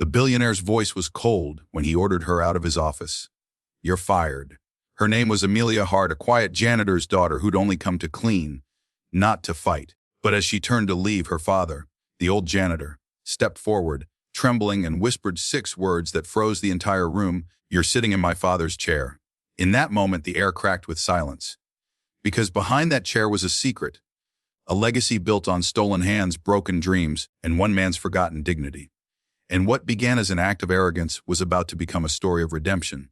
The billionaire's voice was cold when he ordered her out of his office. "You're fired." Her name was Amelia Hart, a quiet janitor's daughter who'd only come to clean, not to fight. But as she turned to leave, her father, the old janitor, stepped forward, trembling, and whispered 6 words that froze the entire room. "You're sitting in my father's chair." In that moment, the air cracked with silence. Because behind that chair was a secret, a legacy built on stolen hands, broken dreams, and one man's forgotten dignity. And what began as an act of arrogance was about to become a story of redemption.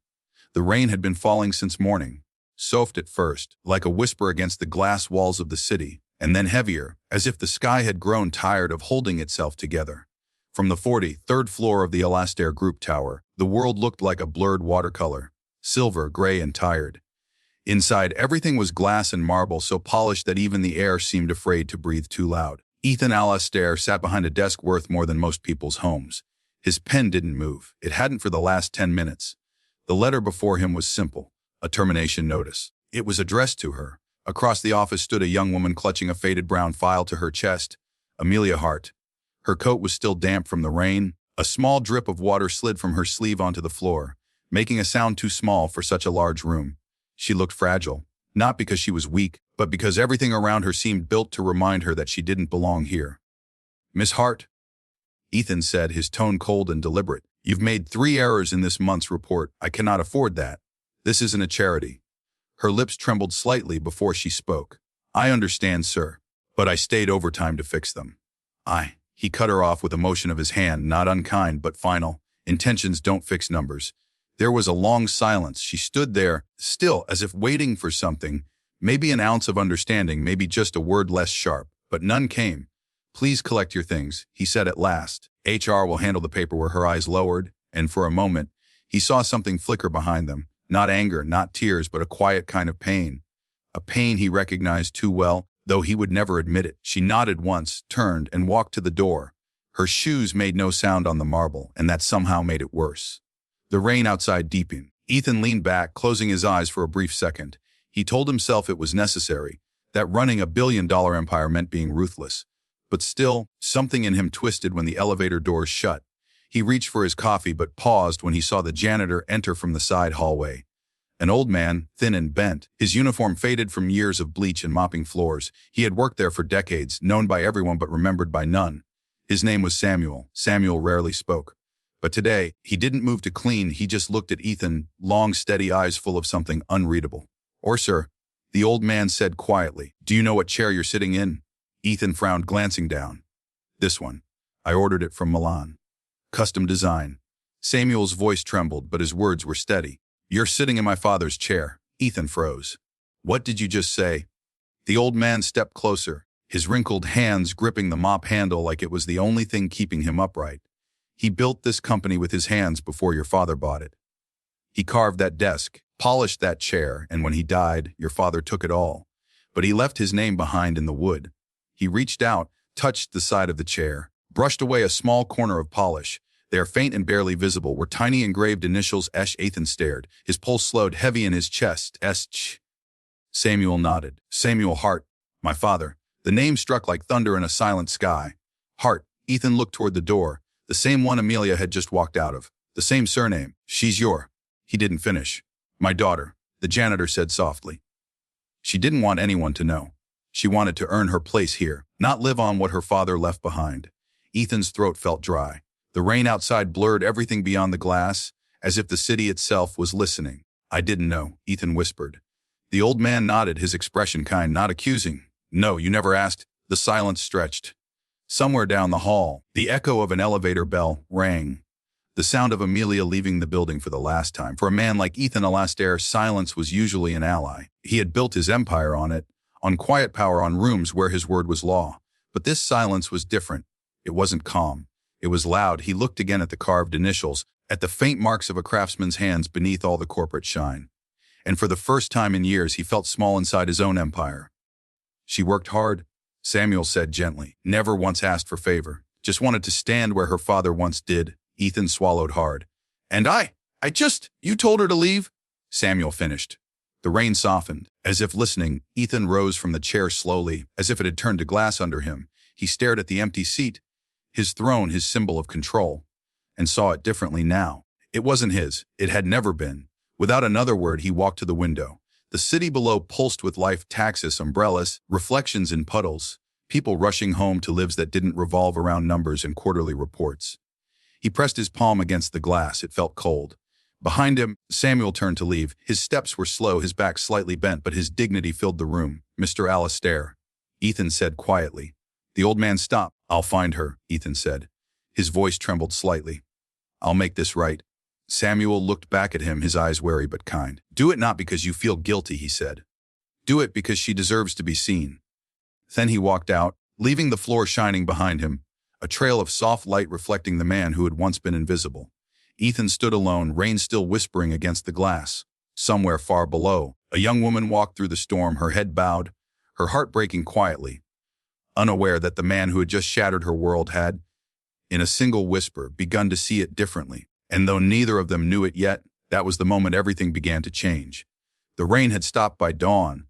The rain had been falling since morning, soft at first, like a whisper against the glass walls of the city, and then heavier, as if the sky had grown tired of holding itself together. From the 43rd floor of the Alastair Group Tower, the world looked like a blurred watercolor, silver, gray, and tired. Inside, everything was glass and marble, so polished that even the air seemed afraid to breathe too loud. Ethan Alastair sat behind a desk worth more than most people's homes. His pen didn't move. It hadn't for the last 10 minutes. The letter before him was simple, a termination notice. It was addressed to her. Across the office stood a young woman clutching a faded brown file to her chest, Amelia Hart. Her coat was still damp from the rain. A small drip of water slid from her sleeve onto the floor, making a sound too small for such a large room. She looked fragile, not because she was weak, but because everything around her seemed built to remind her that she didn't belong here. "Miss Hart," Ethan said, his tone cold and deliberate. "You've made 3 errors in this month's report. I cannot afford that. This isn't a charity." Her lips trembled slightly before she spoke. "I understand, sir, but I stayed overtime to fix them." He cut her off with a motion of his hand, not unkind but final. "Intentions don't fix numbers." There was a long silence. She stood there, still, as if waiting for something, maybe an ounce of understanding, maybe just a word less sharp, but none came. "Please collect your things," he said at last. "HR will handle the paperwork." Her eyes lowered, and for a moment, he saw something flicker behind them. Not anger, not tears, but a quiet kind of pain. A pain he recognized too well, though he would never admit it. She nodded once, turned, and walked to the door. Her shoes made no sound on the marble, and that somehow made it worse. The rain outside deepened. Ethan leaned back, closing his eyes for a brief second. He told himself it was necessary, that running a billion-dollar empire meant being ruthless. But still, something in him twisted when the elevator doors shut. He reached for his coffee but paused when he saw the janitor enter from the side hallway. An old man, thin and bent, his uniform faded from years of bleach and mopping floors. He had worked there for decades, known by everyone but remembered by none. His name was Samuel. Samuel rarely spoke. But today, he didn't move to clean. He just looked at Ethan, long, steady eyes full of something unreadable. "Or, sir," the old man said quietly, "do you know what chair you're sitting in?" Ethan frowned, glancing down. "This one. I ordered it from Milan. Custom design." Samuel's voice trembled, but his words were steady. "You're sitting in my father's chair." Ethan froze. "What did you just say?" The old man stepped closer, his wrinkled hands gripping the mop handle like it was the only thing keeping him upright. "He built this company with his hands before your father bought it. He carved that desk, polished that chair, and when he died, your father took it all. But he left his name behind in the wood." He reached out, touched the side of the chair, brushed away a small corner of polish. They, faint and barely visible, were tiny engraved initials Esh. Ethan stared. His pulse slowed, heavy in his chest. Esh. Samuel nodded. "Samuel Hart, my father." The name struck like thunder in a silent sky. Hart. Ethan looked toward the door, the same one Amelia had just walked out of. The same surname. "She's your..." He didn't finish. "My daughter," the janitor said softly. She didn't want anyone to know. She wanted to earn her place here, not live on what her father left behind. Ethan's throat felt dry. The rain outside blurred everything beyond the glass, as if the city itself was listening. "I didn't know," Ethan whispered. The old man nodded, his expression kind, not accusing. "No, you never asked." The silence stretched. Somewhere down the hall, the echo of an elevator bell rang. The sound of Amelia leaving the building for the last time. For a man like Ethan Alastair, silence was usually an ally. He had built his empire on it, on quiet power, on rooms where his word was law. But this silence was different. It wasn't calm. It was loud. He looked again at the carved initials, at the faint marks of a craftsman's hands beneath all the corporate shine. And for the first time in years, he felt small inside his own empire. "She worked hard," Samuel said gently. "Never once asked for favor. Just wanted to stand where her father once did." Ethan swallowed hard. "And you told her to leave?" Samuel finished. The rain softened. As if listening, Ethan rose from the chair slowly, as if it had turned to glass under him. He stared at the empty seat, his throne, his symbol of control. and saw it differently now. It wasn't his. It had never been. Without another word, he walked to the window. The city below pulsed with life, taxis, umbrellas, reflections in puddles, people rushing home to lives that didn't revolve around numbers and quarterly reports. He pressed his palm against the glass. It felt cold. Behind him, Samuel turned to leave. His steps were slow, his back slightly bent, but his dignity filled the room. "Mr. Alastair," Ethan said quietly. The old man stopped. "I'll find her," Ethan said. His voice trembled slightly. "I'll make this right." Samuel looked back at him, his eyes wary but kind. "Do it not because you feel guilty," he said. "Do it because she deserves to be seen." Then he walked out, leaving the floor shining behind him, a trail of soft light reflecting the man who had once been invisible. Ethan stood alone, rain still whispering against the glass. Somewhere far below, a young woman walked through the storm, her head bowed, her heart breaking quietly, unaware that the man who had just shattered her world had, in a single whisper, begun to see it differently. And though neither of them knew it yet, that was the moment everything began to change. The rain had stopped by dawn,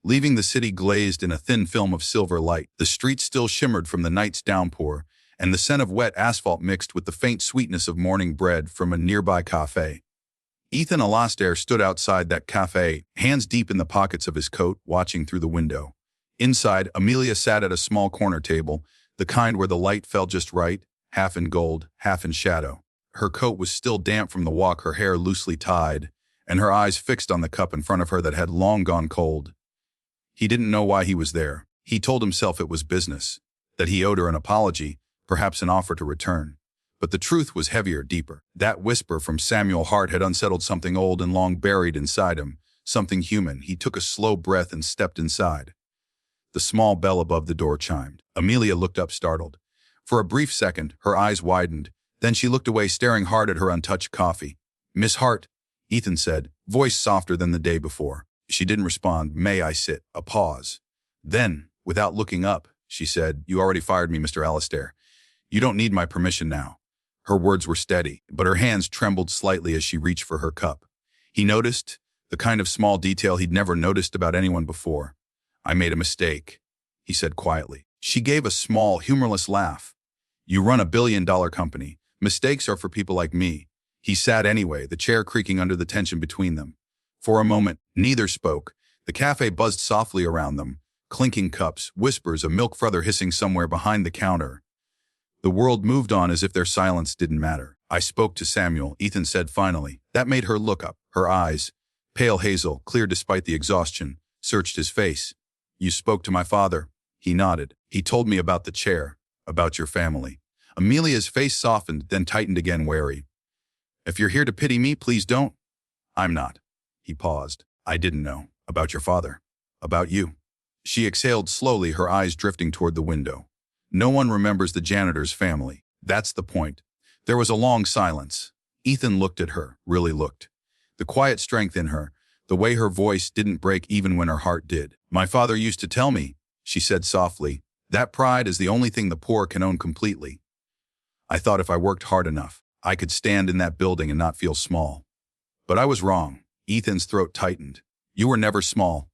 leaving the city glazed in a thin film of silver light. The streets still shimmered from the night's downpour, and the scent of wet asphalt mixed with the faint sweetness of morning bread from a nearby cafe. Ethan Alastair stood outside that cafe, hands deep in the pockets of his coat, watching through the window. Inside, Amelia sat at a small corner table, the kind where the light fell just right, half in gold, half in shadow. Her coat was still damp from the walk, her hair loosely tied, and her eyes fixed on the cup in front of her that had long gone cold. He didn't know why he was there. He told himself it was business, that he owed her an apology, perhaps an offer to return. But the truth was heavier, deeper. That whisper from Samuel Hart had unsettled something old and long buried inside him, something human. He took a slow breath and stepped inside. The small bell above the door chimed. Amelia looked up, startled. For a brief second, her eyes widened. Then she looked away, staring hard at her untouched coffee. "Miss Hart," Ethan said, voice softer than the day before. She didn't respond. "May I sit?" A pause. Then, without looking up, she said, "You already fired me, Mr. Alastair. You don't need my permission now." Her words were steady, but her hands trembled slightly as she reached for her cup. He noticed the kind of small detail he'd never noticed about anyone before. "I made a mistake," he said quietly. She gave a small, humorless laugh. "You run a billion-dollar company. Mistakes are for people like me." He sat anyway, the chair creaking under the tension between them. For a moment, neither spoke. The cafe buzzed softly around them, clinking cups, whispers, a milk frother hissing somewhere behind the counter. The world moved on as if their silence didn't matter. "I spoke to Samuel," Ethan said finally. That made her look up. Her eyes, pale hazel, clear despite the exhaustion, searched his face. "You spoke to my father?" He nodded. "He told me about the chair, about your family." Amelia's face softened, then tightened again, wary. "If you're here to pity me, please don't." "I'm not." He paused. "I didn't know. About your father. About you." She exhaled slowly, her eyes drifting toward the window. "No one remembers the janitor's family. That's the point." There was a long silence. Ethan looked at her, really looked. The quiet strength in her, the way her voice didn't break even when her heart did. "My father used to tell me," she said softly, "that pride is the only thing the poor can own completely. I thought if I worked hard enough, I could stand in that building and not feel small. But I was wrong." Ethan's throat tightened. "You were never small."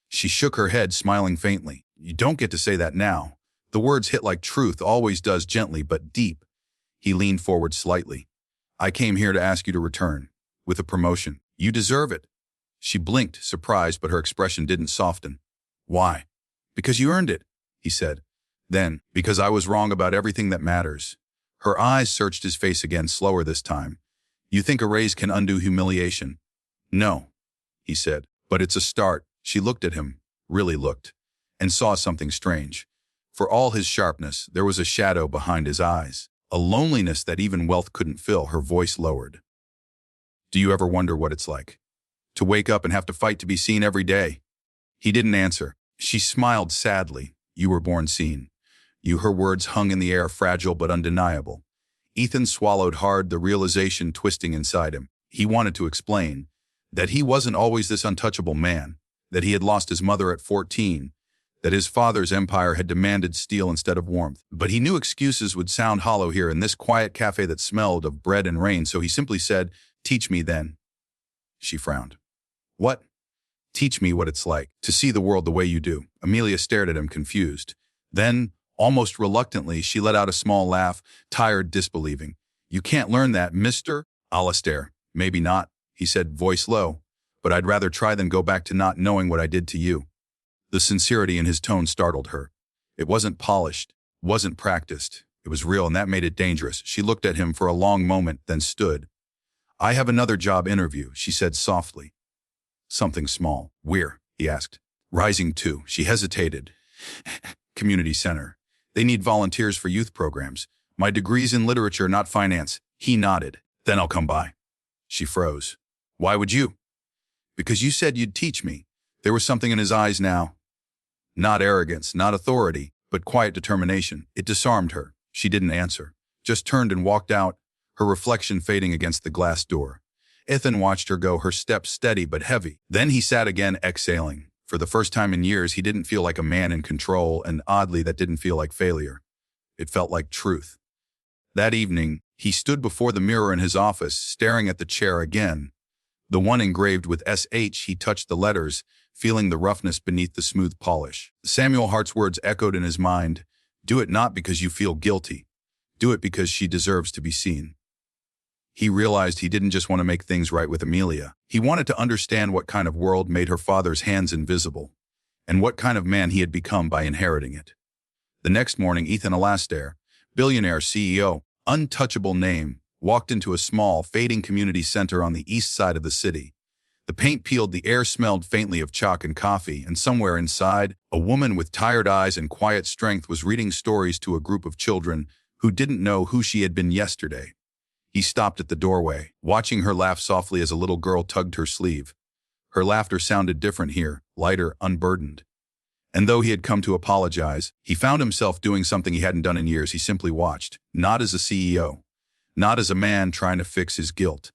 She shook her head, smiling faintly. "You don't get to say that now." The words hit like truth always does, gently but deep. He leaned forward slightly. "I came here to ask you to return. With a promotion. You deserve it." She blinked, surprised, but her expression didn't soften. "Why?" "Because you earned it," he said. Then, "Because I was wrong about everything that matters." Her eyes searched his face again, slower this time. "You think a raise can undo humiliation?" "No," he said. "But it's a start." She looked at him, really looked, and saw something strange. For all his sharpness, there was a shadow behind his eyes, a loneliness that even wealth couldn't fill. Her voice lowered. "Do you ever wonder what it's like? To wake up and have to fight to be seen every day?" He didn't answer. She smiled sadly. "You were born seen." Her words hung in the air, fragile but undeniable. Ethan swallowed hard, the realization twisting inside him. He wanted to explain that he wasn't always this untouchable man, that he had lost his mother at 14, that his father's empire had demanded steel instead of warmth. But he knew excuses would sound hollow here in this quiet cafe that smelled of bread and rain, so he simply said, "Teach me then." She frowned. "What?" "Teach me what it's like to see the world the way you do." Amelia stared at him, confused. Then, almost reluctantly, she let out a small laugh, tired, disbelieving. You can't learn that, Mr. Alistair. Maybe not, he said, voice low, but I'd rather try than go back to not knowing what I did to you. The sincerity in his tone startled her. It wasn't polished, wasn't practiced. It was real, and that made it dangerous. She looked at him for a long moment, then stood. I have another job interview, she said softly. Something small. Where? He asked. Rising to. She hesitated. Community center. They need volunteers for youth programs. My degree's in literature, not finance. He nodded. Then I'll come by. She froze. Why would you? Because you said you'd teach me. There was something in his eyes now. Not arrogance, not authority, but quiet determination. It disarmed her. She didn't answer. Just turned and walked out, her reflection fading against the glass door. Ethan watched her go, her steps steady but heavy. Then he sat again, exhaling. For the first time in years, he didn't feel like a man in control, and oddly, that didn't feel like failure. It felt like truth. That evening, he stood before the mirror in his office, staring at the chair again. The one engraved with SH, he touched the letters, feeling the roughness beneath the smooth polish. Samuel Hart's words echoed in his mind. Do it not because you feel guilty. Do it because she deserves to be seen. He realized he didn't just want to make things right with Amelia. He wanted to understand what kind of world made her father's hands invisible, and what kind of man he had become by inheriting it. The next morning, Ethan Alastair, Billionaire CEO, untouchable name, walked into a small, fading community center on the east side of the city. The paint peeled, the air smelled faintly of chalk and coffee, and somewhere inside, a woman with tired eyes and quiet strength was reading stories to a group of children who didn't know who she had been yesterday. He stopped at the doorway, watching her laugh softly as a little girl tugged her sleeve. Her laughter sounded different here, lighter, unburdened. And though he had come to apologize, he found himself doing something he hadn't done in years. He simply watched, not as a CEO, not as a man trying to fix his guilt,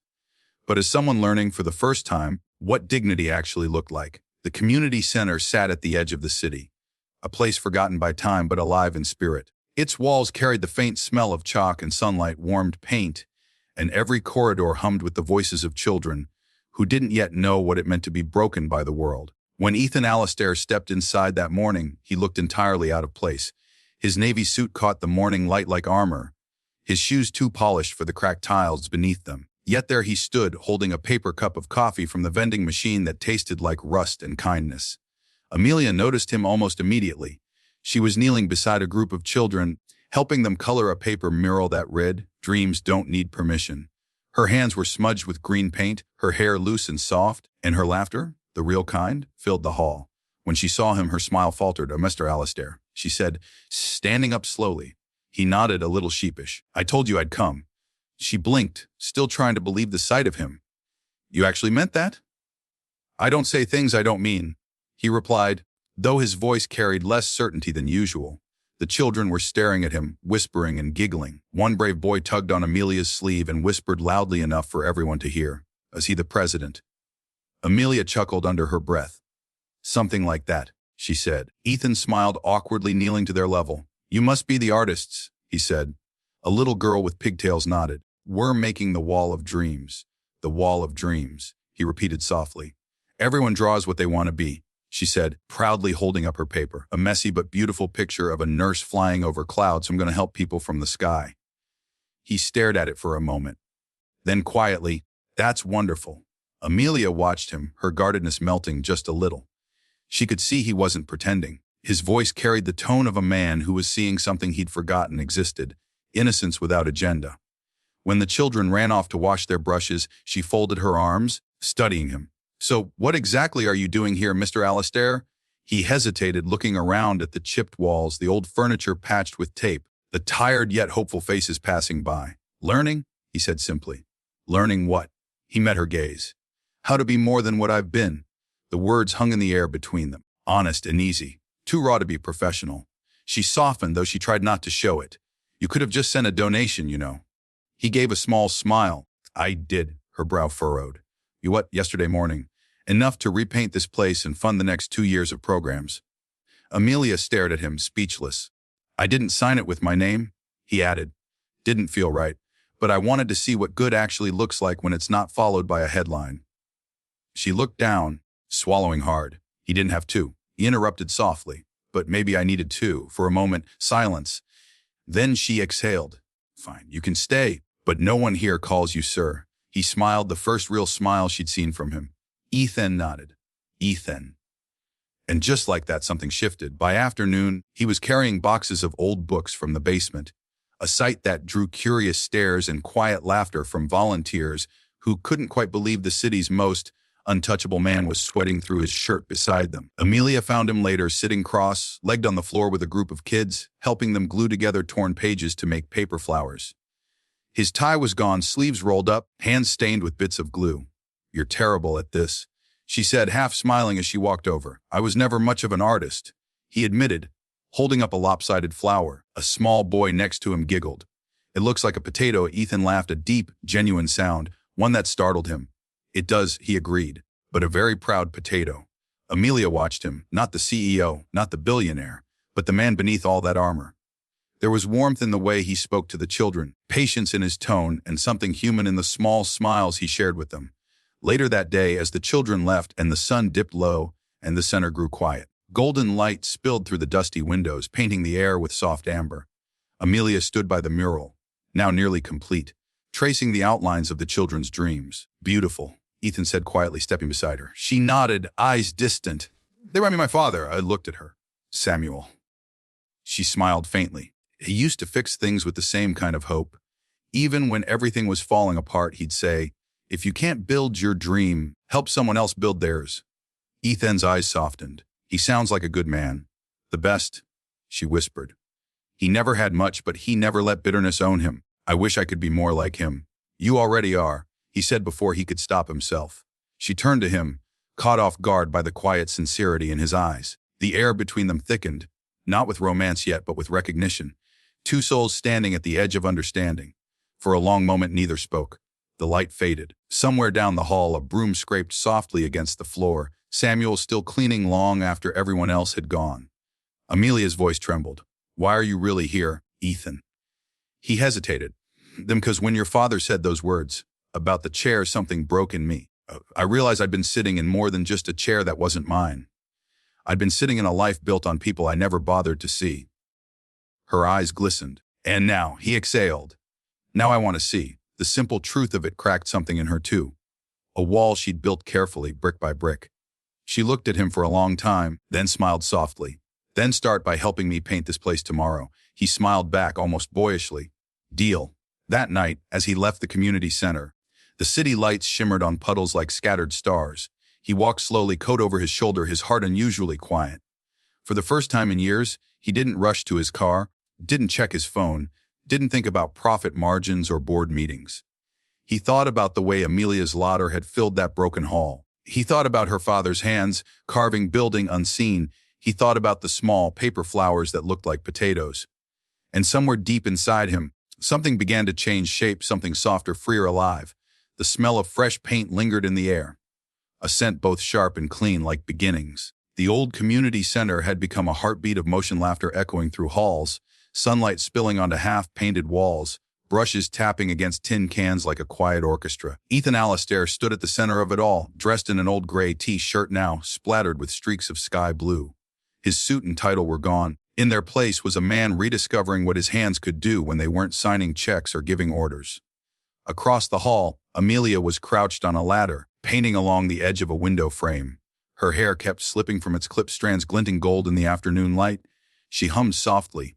but as someone learning for the first time what dignity actually looked like. The community center sat at the edge of the city, a place forgotten by time but alive in spirit. Its walls carried the faint smell of chalk and sunlight-warmed paint, and every corridor hummed with the voices of children who didn't yet know what it meant to be broken by the world. When Ethan Alastair stepped inside that morning, he looked entirely out of place. His navy suit caught the morning light like armor, his shoes too polished for the cracked tiles beneath them. Yet there he stood, holding a paper cup of coffee from the vending machine that tasted like rust and kindness. Amelia noticed him almost immediately. She was kneeling beside a group of children, helping them color a paper mural that read, "Dreams don't need permission." Her hands were smudged with green paint, her hair loose and soft, and her laughter, the real kind, filled the hall. When she saw him, her smile faltered. Mr. Alastair, she said, standing up slowly. He nodded, a little sheepish. I told you I'd come. She blinked, still trying to believe the sight of him. You actually meant that? I don't say things I don't mean, he replied, though his voice carried less certainty than usual. The children were staring at him, whispering and giggling. One brave boy tugged on Amelia's sleeve and whispered loudly enough for everyone to hear. Is he the president? Amelia chuckled under her breath. Something like that, she said. Ethan smiled awkwardly, kneeling to their level. You must be the artists, he said. A little girl with pigtails nodded. We're making the wall of dreams. The wall of dreams, he repeated softly. Everyone draws what they want to be, she said, proudly holding up her paper. A messy but beautiful picture of a nurse flying over clouds. I'm going to help people from the sky. He stared at it for a moment. Then quietly, that's wonderful. Amelia watched him, her guardedness melting just a little. She could see he wasn't pretending. His voice carried the tone of a man who was seeing something he'd forgotten existed, innocence without agenda. When the children ran off to wash their brushes, she folded her arms, studying him. So what exactly are you doing here, Mr. Alastair? He hesitated, looking around at the chipped walls, the old furniture patched with tape, the tired yet hopeful faces passing by. Learning, he said simply. Learning what? He met her gaze. How to be more than what I've been. The words hung in the air between them, honest and easy, too raw to be professional. She softened, though she tried not to show it. You could have just sent a donation, you know. He gave a small smile. I did, her brow furrowed. You what, yesterday morning? Enough to repaint this place and fund the next 2 years of programs. Amelia stared at him, speechless. I didn't sign it with my name, he added. Didn't feel right, but I wanted to see what good actually looks like when it's not followed by a headline. She looked down, swallowing hard. He didn't have to. He interrupted softly. But maybe I needed to. For a moment, silence. Then she exhaled. Fine, you can stay, But no one here calls you sir. He smiled, the first real smile she'd seen from him. Ethan nodded. Ethan. And just like that, something shifted. By afternoon, he was carrying boxes of old books from the basement, a sight that drew curious stares and quiet laughter from volunteers who couldn't quite believe the city's most untouchable man was sweating through his shirt beside them. Amelia found him later sitting cross-legged on the floor with a group of kids, helping them glue together torn pages to make paper flowers. His tie was gone, sleeves rolled up, hands stained with bits of glue. You're terrible at this, she said, half smiling as she walked over. I was never much of an artist, he admitted, holding up a lopsided flower. A small boy next to him giggled. It looks like a potato. Ethan laughed, a deep, genuine sound, one that startled him. It does, he agreed, but a very proud potato. Amelia watched him, not the CEO, not the billionaire, but the man beneath all that armor. There was warmth in the way he spoke to the children, patience in his tone, and something human in the small smiles he shared with them. Later that day, as the children left and the sun dipped low and the center grew quiet, golden light spilled through the dusty windows, painting the air with soft amber. Amelia stood by the mural, now nearly complete, tracing the outlines of the children's dreams. Beautiful, Ethan said quietly, stepping beside her. She nodded, eyes distant. They remind me of my father. I looked at her. Samuel. She smiled faintly. He used to fix things with the same kind of hope. Even when everything was falling apart, he'd say, if you can't build your dream, help someone else build theirs. Ethan's eyes softened. He sounds like a good man. The best, she whispered. He never had much, but he never let bitterness own him. I wish I could be more like him. You already are, he said before he could stop himself. She turned to him, caught off guard by the quiet sincerity in his eyes. The air between them thickened, not with romance yet, but with recognition. Two souls standing at the edge of understanding. For a long moment, neither spoke. The light faded. Somewhere down the hall, a broom scraped softly against the floor, Samuel still cleaning long after everyone else had gone. Amelia's voice trembled. Why are you really here, Ethan? He hesitated. Then because when your father said those words about the chair, something broke in me. I realized I'd been sitting in more than just a chair that wasn't mine. I'd been sitting in a life built on people I never bothered to see. Her eyes glistened. And now, he exhaled. Now I want to see. The simple truth of it cracked something in her too. A wall she'd built carefully, brick by brick. She looked at him for a long time, then smiled softly. Then start by helping me paint this place tomorrow. He smiled back almost boyishly. Deal. That night, as he left the community center, the city lights shimmered on puddles like scattered stars. He walked slowly, coat over his shoulder, his heart unusually quiet. For the first time in years, he didn't rush to his car, didn't check his phone, didn't think about profit margins or board meetings. He thought about the way Amelia's laughter had filled that broken hall. He thought about her father's hands, carving building unseen. He thought about the small paper flowers that looked like potatoes. And somewhere deep inside him, something began to change shape, something softer, freer, alive. The smell of fresh paint lingered in the air, a scent both sharp and clean, like beginnings. The old community center had become a heartbeat of motion, laughter echoing through halls, sunlight spilling onto half-painted walls, brushes tapping against tin cans like a quiet orchestra. Ethan Alastair stood at the center of it all, dressed in an old gray t-shirt now splattered with streaks of sky blue. His suit and title were gone. In their place was a man rediscovering what his hands could do when they weren't signing checks or giving orders. Across the hall, Amelia was crouched on a ladder, painting along the edge of a window frame. Her hair kept slipping from its clipped strands, glinting gold in the afternoon light. She hummed softly,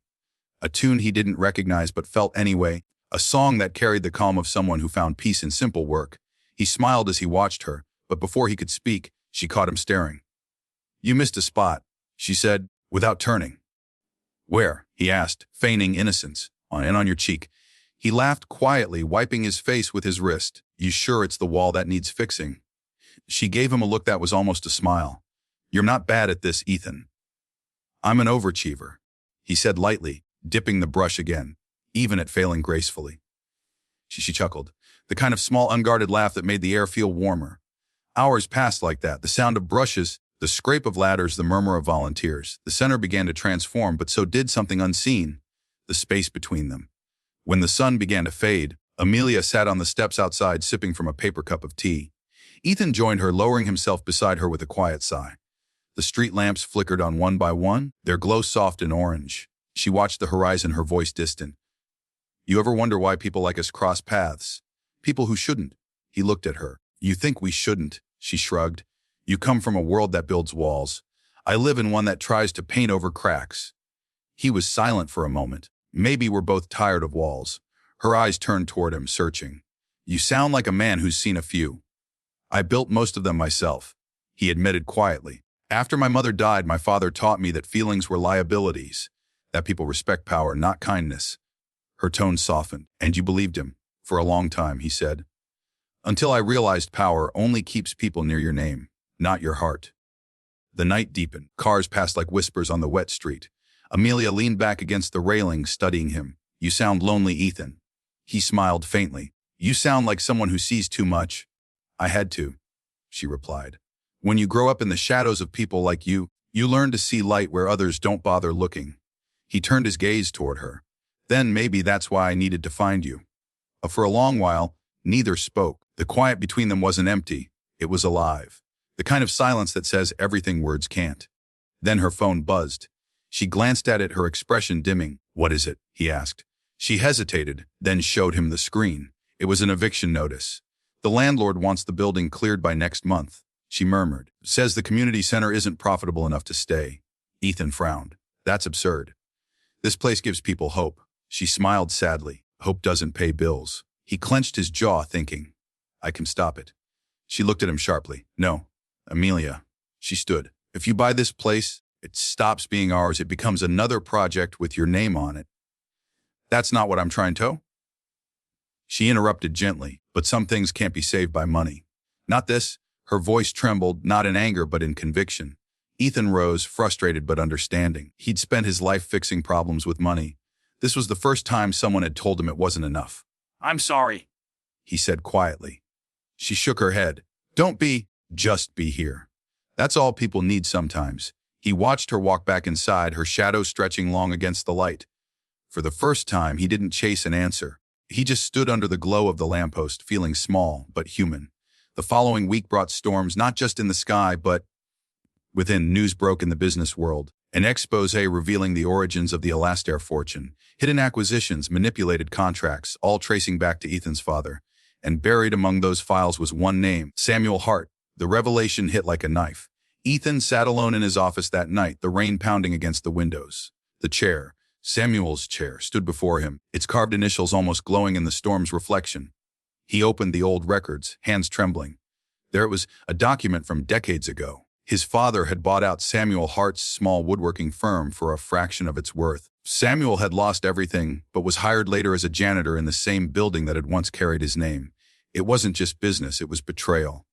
a tune he didn't recognize but felt anyway, a song that carried the calm of someone who found peace in simple work. He smiled as he watched her, but before he could speak, she caught him staring. You missed a spot, she said, without turning. Where? He asked, feigning innocence. On your cheek. He laughed quietly, wiping his face with his wrist. You sure it's the wall that needs fixing? She gave him a look that was almost a smile. You're not bad at this, Ethan. I'm an overachiever, he said lightly, dipping the brush again, even at failing gracefully. She chuckled, the kind of small, unguarded laugh that made the air feel warmer. Hours passed like that, the sound of brushes, the scrape of ladders, the murmur of volunteers. The center began to transform, but so did something unseen, the space between them. When the sun began to fade, Amelia sat on the steps outside, sipping from a paper cup of tea. Ethan joined her, lowering himself beside her with a quiet sigh. The street lamps flickered on one by one, their glow soft and orange. She watched the horizon, her voice distant. You ever wonder why people like us cross paths? People who shouldn't. He looked at her. You think we shouldn't, she shrugged. You come from a world that builds walls. I live in one that tries to paint over cracks. He was silent for a moment. Maybe we're both tired of walls. Her eyes turned toward him, searching. You sound like a man who's seen a few. I built most of them myself, he admitted quietly. After my mother died, my father taught me that feelings were liabilities, that people respect power, not kindness. Her tone softened. And you believed him? For a long time, he said. Until I realized power only keeps people near your name, not your heart. The night deepened. Cars passed like whispers on the wet street. Amelia leaned back against the railing, studying him. You sound lonely, Ethan. He smiled faintly. You sound like someone who sees too much. I had to, she replied. When you grow up in the shadows of people like you learn to see light where others don't bother looking. He turned his gaze toward her. Then maybe that's why I needed to find you. For a long while, neither spoke. The quiet between them wasn't empty. It was alive. The kind of silence that says everything words can't. Then her phone buzzed. She glanced at it, her expression dimming. What is it? He asked. She hesitated, then showed him the screen. It was an eviction notice. The landlord wants the building cleared by next month, she murmured. Says the community center isn't profitable enough to stay. Ethan frowned. That's absurd. This place gives people hope. She smiled sadly. Hope doesn't pay bills. He clenched his jaw, thinking, I can stop it. She looked at him sharply. No, Amelia. She stood. If you buy this place, it stops being ours. It becomes another project with your name on it. That's not what I'm trying to. She interrupted gently, but some things can't be saved by money. Not this. Her voice trembled, not in anger, but in conviction. Ethan rose, frustrated but understanding. He'd spent his life fixing problems with money. This was the first time someone had told him it wasn't enough. I'm sorry, he said quietly. She shook her head. Don't be, just be here. That's all people need sometimes. He watched her walk back inside, her shadow stretching long against the light. For the first time, he didn't chase an answer. He just stood under the glow of the lamppost, feeling small but human. The following week brought storms, not just in the sky, but within. News broke in the business world. An expose revealing the origins of the Alastair fortune, hidden acquisitions, manipulated contracts, all tracing back to Ethan's father. And buried among those files was one name, Samuel Hart. The revelation hit like a knife. Ethan sat alone in his office that night, the rain pounding against the windows. The chair, Samuel's chair, stood before him, its carved initials almost glowing in the storm's reflection. He opened the old records, hands trembling. There it was, a document from decades ago. His father had bought out Samuel Hart's small woodworking firm for a fraction of its worth. Samuel had lost everything, but was hired later as a janitor in the same building that had once carried his name. It wasn't just business, it was betrayal.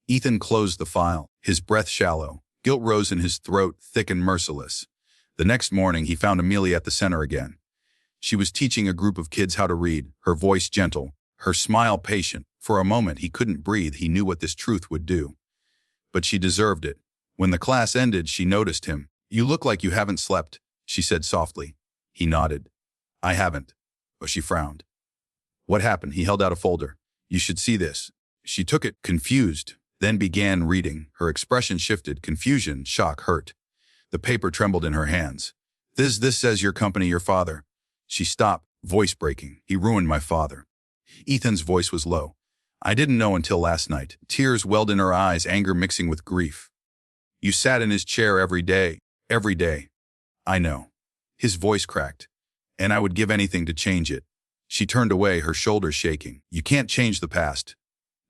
Ethan closed the file, his breath shallow. Guilt rose in his throat, thick and merciless. The next morning, he found Amelia at the center again. She was teaching a group of kids how to read, her voice gentle, her smile patient. For a moment, he couldn't breathe. He knew what this truth would do. But she deserved it. When the class ended, she noticed him. You look like you haven't slept, she said softly. He nodded. I haven't. But she frowned. What happened? He held out a folder. You should see this. She took it, confused, then began reading. Her expression shifted, confusion, shock, hurt. The paper trembled in her hands. This says your company, your father. She stopped, voice breaking. He ruined my father. Ethan's voice was low. I didn't know until last night. Tears welled in her eyes, anger mixing with grief. You sat in his chair every day. Every day. I know. His voice cracked. And I would give anything to change it. She turned away, her shoulders shaking. You can't change the past.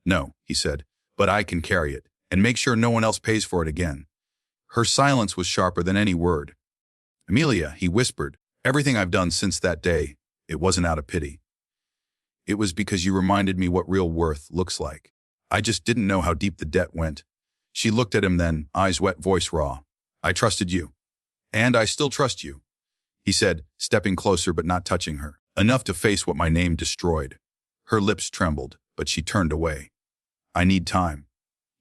No, he said, but I can carry it and make sure no one else pays for it again. Her silence was sharper than any word. Amelia, he whispered, everything I've done since that day, it wasn't out of pity. It was because you reminded me what real worth looks like. I just didn't know how deep the debt went. She looked at him then, eyes wet, voice raw. I trusted you. And I still trust you, he said, stepping closer but not touching her. Enough to face what my name destroyed. Her lips trembled, but she turned away. I need time.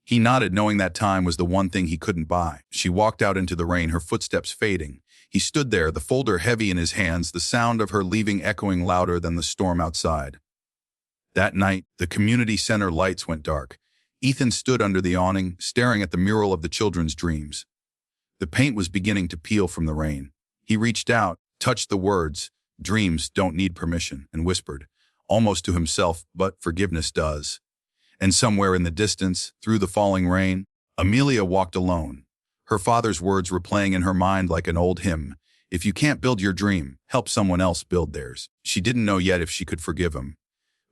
He nodded, knowing that time was the one thing he couldn't buy. She walked out into the rain, her footsteps fading. He stood there, the folder heavy in his hands, the sound of her leaving echoing louder than the storm outside. That night, the community center lights went dark. Ethan stood under the awning, staring at the mural of the children's dreams. The paint was beginning to peel from the rain. He reached out, touched the words, Dreams don't need permission, and whispered, almost to himself, but forgiveness does. And somewhere in the distance, through the falling rain, Amelia walked alone. Her father's words were playing in her mind like an old hymn. If you can't build your dream, help someone else build theirs. She didn't know yet if she could forgive him.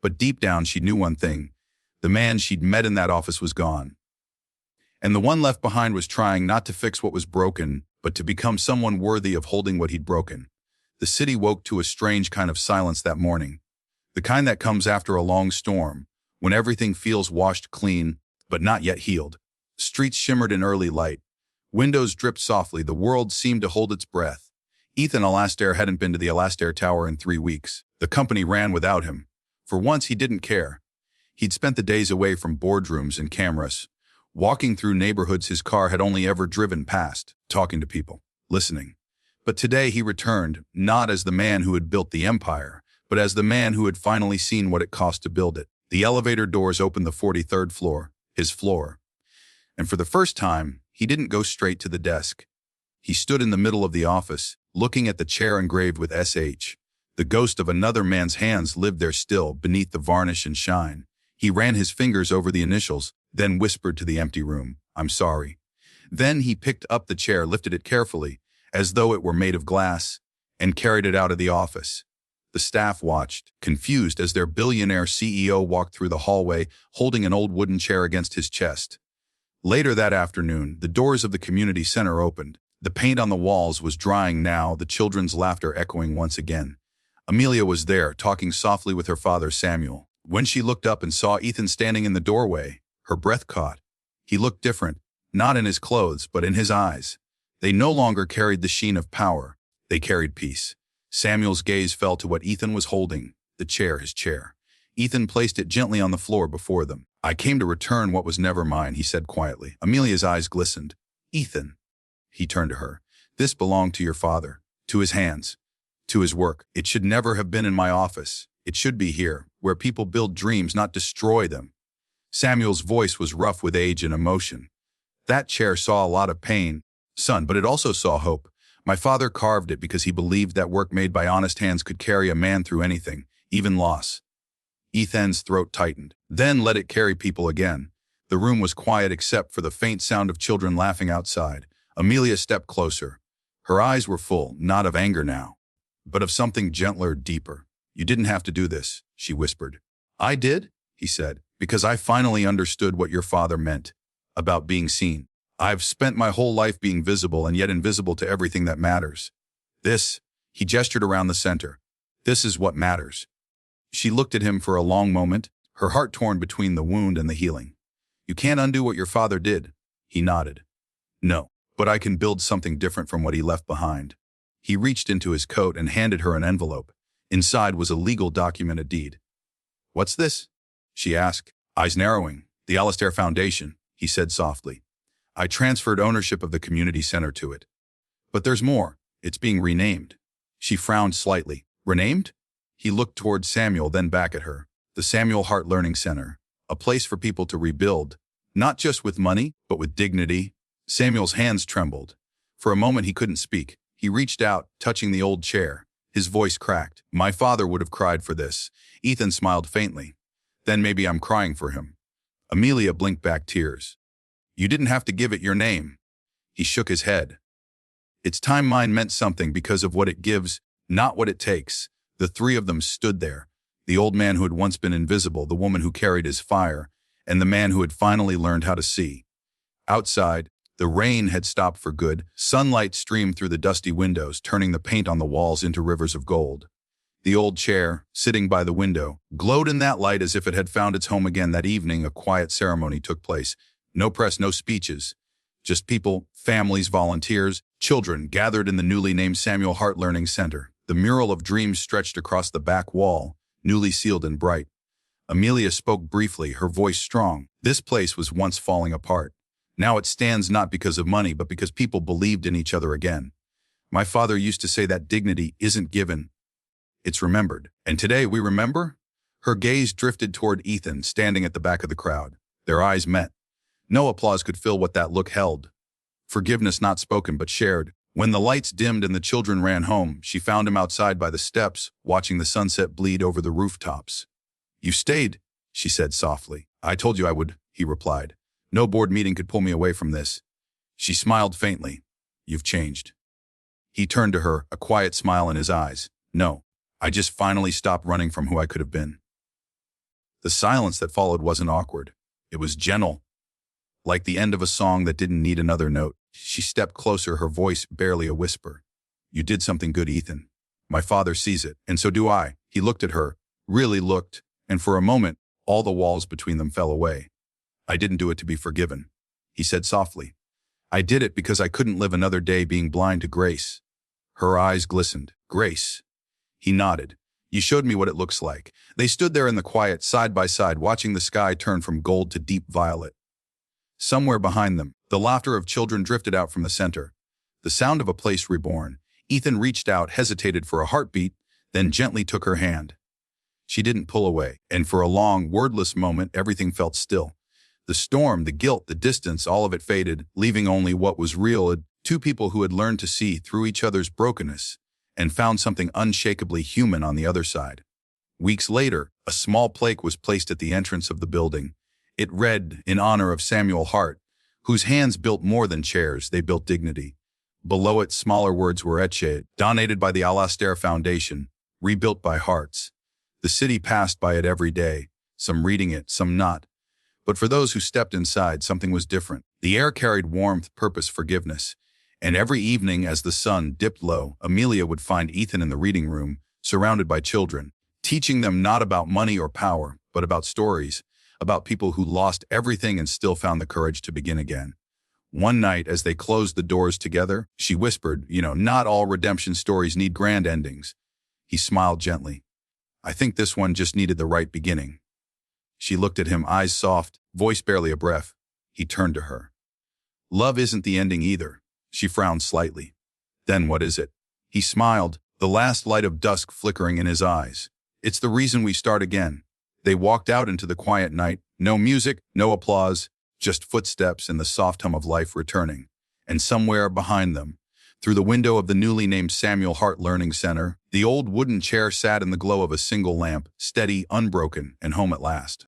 But deep down, she knew one thing. The man she'd met in that office was gone. And the one left behind was trying not to fix what was broken, but to become someone worthy of holding what he'd broken. The city woke to a strange kind of silence that morning. The kind that comes after a long storm, when everything feels washed clean, but not yet healed. Streets shimmered in early light. Windows dripped softly. The world seemed to hold its breath. Ethan Alastair hadn't been to the Alastair Tower in 3 weeks. The company ran without him. For once, he didn't care. He'd spent the days away from boardrooms and cameras, walking through neighborhoods his car had only ever driven past, talking to people, listening. But today he returned, not as the man who had built the empire, but as the man who had finally seen what it cost to build it. The elevator doors opened the 43rd floor, his floor. And for the first time, he didn't go straight to the desk. He stood in the middle of the office, looking at the chair engraved with SH. The ghost of another man's hands lived there still, beneath the varnish and shine. He ran his fingers over the initials, then whispered to the empty room, "I'm sorry." Then he picked up the chair, lifted it carefully, as though it were made of glass, and carried it out of the office. The staff watched, confused, as their billionaire CEO walked through the hallway, holding an old wooden chair against his chest. Later that afternoon, the doors of the community center opened. The paint on the walls was drying now, the children's laughter echoing once again. Amelia was there, talking softly with her father, Samuel. When she looked up and saw Ethan standing in the doorway, her breath caught. He looked different, not in his clothes, but in his eyes. They no longer carried the sheen of power. They carried peace. Samuel's gaze fell to what Ethan was holding, the chair, his chair. Ethan placed it gently on the floor before them. "I came to return what was never mine," he said quietly. Amelia's eyes glistened. "Ethan," he turned to her, "this belonged to your father, to his hands, to his work. It should never have been in my office. It should be here, where people build dreams, not destroy them." Samuel's voice was rough with age and emotion. "That chair saw a lot of pain, son, but it also saw hope. My father carved it because he believed that work made by honest hands could carry a man through anything, even loss." Ethan's throat tightened. "Then let it carry people again." The room was quiet except for the faint sound of children laughing outside. Amelia stepped closer. Her eyes were full, not of anger now, but of something gentler, deeper. "You didn't have to do this," she whispered. "I did," he said, "because I finally understood what your father meant about being seen. I've spent my whole life being visible and yet invisible to everything that matters. This," he gestured around the center, "this is what matters." She looked at him for a long moment, her heart torn between the wound and the healing. "You can't undo what your father did," he nodded. "No, but I can build something different from what he left behind." He reached into his coat and handed her an envelope. Inside was a legal document, a deed. "What's this?" she asked, eyes narrowing. "The Alastair Foundation," he said softly. "I transferred ownership of the community center to it. But there's more. It's being renamed." She frowned slightly. "Renamed?" He looked toward Samuel, then back at her. "The Samuel Hart Learning Center. A place for people to rebuild. Not just with money, but with dignity." Samuel's hands trembled. For a moment he couldn't speak. He reached out, touching the old chair. His voice cracked. "My father would have cried for this." Ethan smiled faintly. "Then maybe I'm crying for him." Amelia blinked back tears. "You didn't have to give it your name." He shook his head. "It's time mine meant something because of what it gives, not what it takes." The three of them stood there. The old man who had once been invisible, the woman who carried his fire, and the man who had finally learned how to see. Outside, the rain had stopped for good. Sunlight streamed through the dusty windows, turning the paint on the walls into rivers of gold. The old chair, sitting by the window, glowed in that light as if it had found its home again. That evening, a quiet ceremony took place. No press, no speeches. Just people, families, volunteers, children gathered in the newly named Samuel Hart Learning Center. The mural of dreams stretched across the back wall, newly sealed and bright. Amelia spoke briefly, her voice strong. "This place was once falling apart. Now it stands not because of money, but because people believed in each other again. My father used to say that dignity isn't given, it's remembered. And today we remember?" Her gaze drifted toward Ethan, standing at the back of the crowd. Their eyes met. No applause could fill what that look held. Forgiveness not spoken but shared. When the lights dimmed and the children ran home, she found him outside by the steps, watching the sunset bleed over the rooftops. "You stayed," she said softly. "I told you I would," he replied. "No board meeting could pull me away from this." She smiled faintly. "You've changed." He turned to her, a quiet smile in his eyes. "No, I just finally stopped running from who I could have been." The silence that followed wasn't awkward. It was gentle, like the end of a song that didn't need another note. She stepped closer, her voice barely a whisper. "You did something good, Ethan. My father sees it, and so do I." He looked at her, really looked, and for a moment, all the walls between them fell away. "I didn't do it to be forgiven," he said softly. "I did it because I couldn't live another day being blind to grace." Her eyes glistened. "Grace?" He nodded. "You showed me what it looks like." They stood there in the quiet, side by side, watching the sky turn from gold to deep violet. Somewhere behind them, the laughter of children drifted out from the center. The sound of a place reborn. Ethan reached out, hesitated for a heartbeat, then gently took her hand. She didn't pull away, and for a long, wordless moment, everything felt still. The storm, the guilt, the distance, all of it faded, leaving only what was real, two people who had learned to see through each other's brokenness and found something unshakably human on the other side. Weeks later, a small plaque was placed at the entrance of the building. It read, "In honor of Samuel Hart, whose hands built more than chairs, they built dignity." Below it, smaller words were etched, "Donated by the Alastair Foundation, rebuilt by Hearts." The city passed by it every day, some reading it, some not. But for those who stepped inside, something was different. The air carried warmth, purpose, forgiveness. And every evening as the sun dipped low, Amelia would find Ethan in the reading room, surrounded by children, teaching them not about money or power, but about stories, about people who lost everything and still found the courage to begin again. One night, as they closed the doors together, she whispered, "Not all redemption stories need grand endings." He smiled gently. "I think this one just needed the right beginning." She looked at him, eyes soft, voice barely a breath. He turned to her. "Love isn't the ending either." She frowned slightly. "Then what is it?" He smiled, the last light of dusk flickering in his eyes. "It's the reason we start again." They walked out into the quiet night, no music, no applause, just footsteps and the soft hum of life returning. And somewhere behind them, through the window of the newly named Samuel Hart Learning Center, the old wooden chair sat in the glow of a single lamp, steady, unbroken, and home at last.